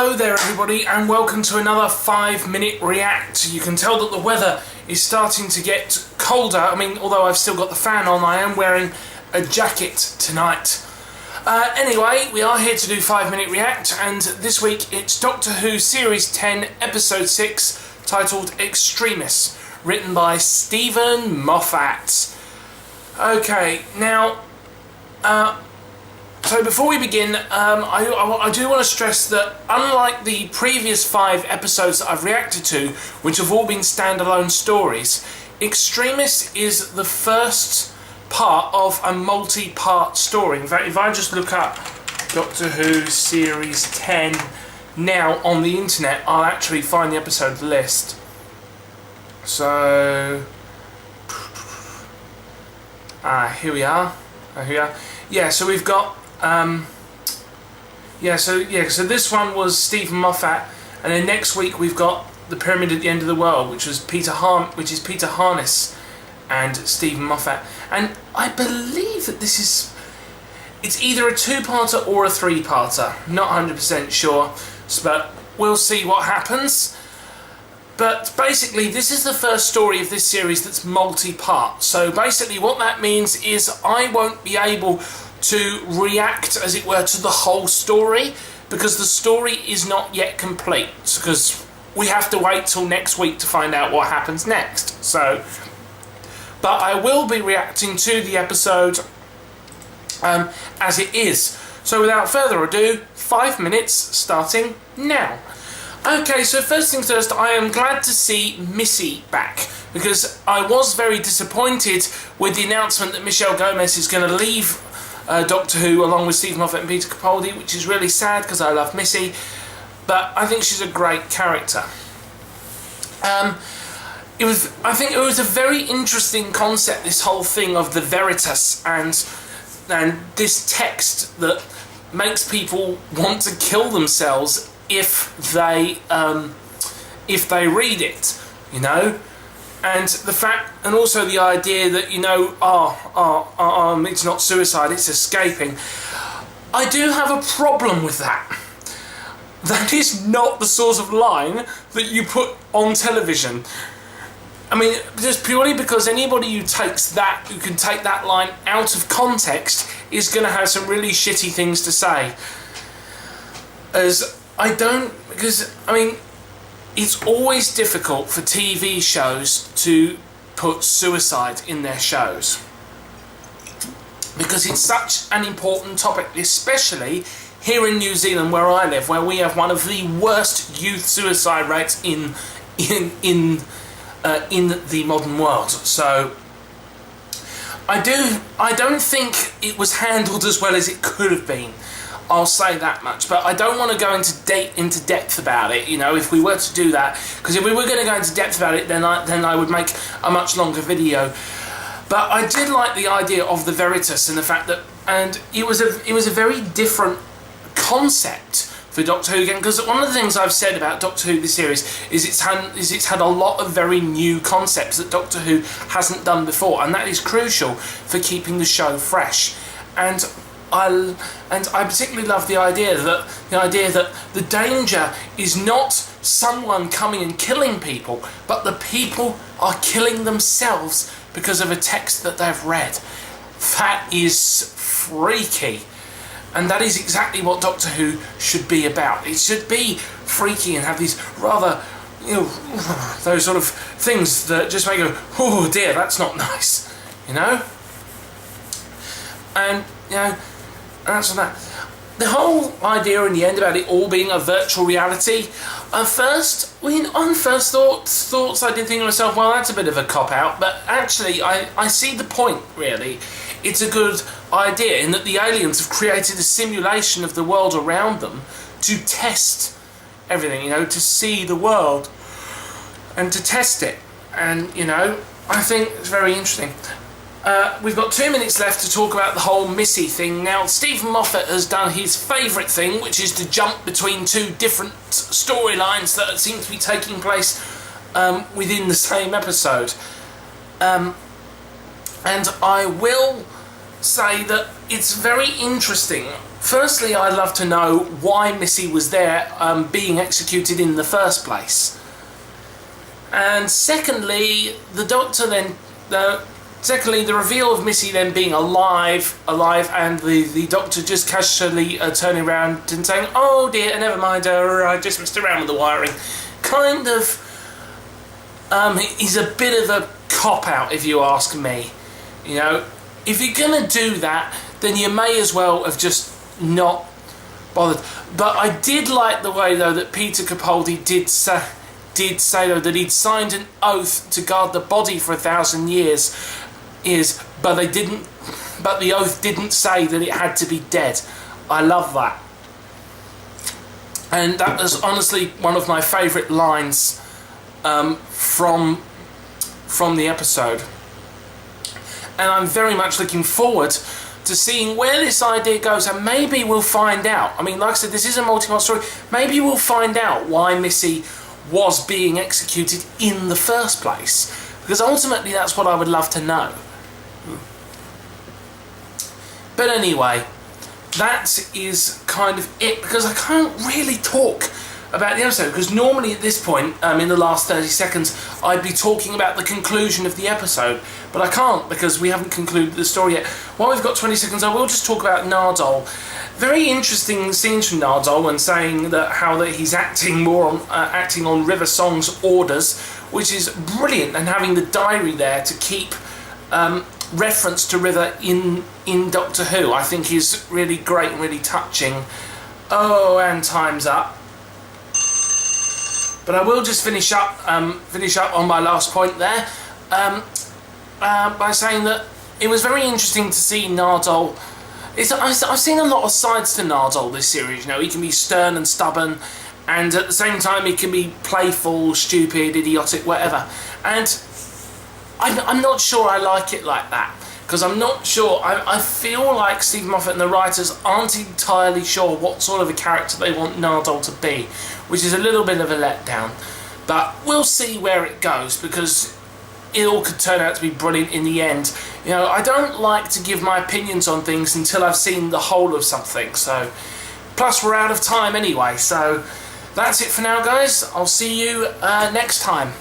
Hello there everybody, and welcome to another 5-minute react. You can tell that the weather is starting to get colder. I mean, although I've still got the fan on, I am wearing a jacket tonight. Anyway, we are here to do 5-minute react, and this week it's Doctor Who Series 10, Episode 6, titled Extremis, written by Stephen Moffat. Okay, now, so before we begin, I do want to stress that unlike the previous 5 episodes that I've reacted to, which have all been standalone stories, Extremis is the first part of a multi-part story. In fact, if I just look up Doctor Who Series 10 now on the internet, I'll actually find the episode list. So, here we are. Yeah, so we've got so this one was Stephen Moffat, and then next week we've got The Pyramid at the End of the World, which is Peter Harness and Stephen Moffat. And I believe that it's either a 2-parter or a 3-parter. Not 100% sure, but we'll see what happens. But basically, this is the first story of this series that's multi-part. So basically what that means is I won't be able to react, as it were, to the whole story, because the story is not yet complete, because we have to wait till next week to find out what happens next. So, but I will be reacting to the episode as it is. So without further ado, 5 minutes starting now. Okay, so first things first, I am glad to see Missy back, because I was very disappointed with the announcement that Michelle Gomez is going to leave Doctor Who along with Stephen Moffat and Peter Capaldi, which is really sad because I love Missy, but I think she's a great character. I think it was a very interesting concept, this whole thing of the Veritas and this text that makes people want to kill themselves if they read it, you know. And the fact, and also the idea that, you know, it's not suicide, it's escaping. I do have a problem with that. That is not the sort of line that you put on television. I mean, just purely because anybody who can take that line out of context is going to have some really shitty things to say. It's always difficult for TV shows to put suicide in their shows, because it's such an important topic, especially here in New Zealand where I live, where we have one of the worst youth suicide rates in the modern world. So I don't think it was handled as well as it could have been. I'll say that much, but I don't want to go into depth about it, you know, if we were to do that, because if we were going to go into depth about it, then I would make a much longer video. But I did like the idea of the Veritas and the fact that, and it was a very different concept for Doctor Who again, because one of the things I've said about Doctor Who this series is it's had a lot of very new concepts that Doctor Who hasn't done before, and that is crucial for keeping the show fresh. And I particularly love the idea that the danger is not someone coming and killing people, but the people are killing themselves because of a text that they've read. That is freaky, and that is exactly what Doctor Who should be about. It should be freaky and have these rather, you know, those sort of things that just make you go, oh dear, that's not nice, you know. And you know. And that's that. The whole idea in the end about it all being a virtual reality, on first thoughts, I did think to myself, well, that's a bit of a cop-out, but actually, I see the point, really. It's a good idea in that the aliens have created a simulation of the world around them to test everything, you know, to see the world and to test it. And, you know, I think it's very interesting. We've got 2 minutes left to talk about the whole Missy thing. Now, Stephen Moffat has done his favourite thing, which is to jump between 2 different storylines that seem to be taking place within the same episode. And I will say that it's very interesting. Firstly, I'd love to know why Missy was there being executed in the first place. And secondly, the Doctor then... Secondly, the reveal of Missy then being alive, and the Doctor just casually turning around and saying, "Oh dear, never mind, I just messed around with the wiring," kind of is a bit of a cop-out, if you ask me. You know, if you're going to do that, then you may as well have just not bothered. But I did like the way, though, that Peter Capaldi did say though that he'd signed an oath to guard the body for 1,000 years. But the oath didn't say that it had to be dead. I love that. And that was honestly one of my favourite lines from the episode. And I'm very much looking forward to seeing where this idea goes, and maybe we'll find out. I mean, like I said, this is a multi-part story. Maybe we'll find out why Missy was being executed in the first place, because ultimately that's what I would love to know. But anyway, that is kind of it, because I can't really talk about the episode, because normally at this point, in the last 30 seconds, I'd be talking about the conclusion of the episode, but I can't, because we haven't concluded the story yet. While we've got 20 seconds, I will just talk about Nardole. Very interesting scenes from Nardole, and saying that he's acting on River Song's orders, which is brilliant, and having the diary there to keep reference to River in Doctor Who, I think is really great and really touching. Oh, and time's up. But I will just finish up on my last point there by saying that it was very interesting to see Nardole. I've seen a lot of sides to Nardole this series. You know, he can be stern and stubborn, and at the same time he can be playful, stupid, idiotic, whatever. And I'm not sure I like it like that, because I'm not sure. I feel like Stephen Moffat and the writers aren't entirely sure what sort of a character they want Nardole to be, which is a little bit of a letdown. But we'll see where it goes, because it all could turn out to be brilliant in the end. You know, I don't like to give my opinions on things until I've seen the whole of something. So, plus we're out of time anyway. So that's it for now, guys. I'll see you next time.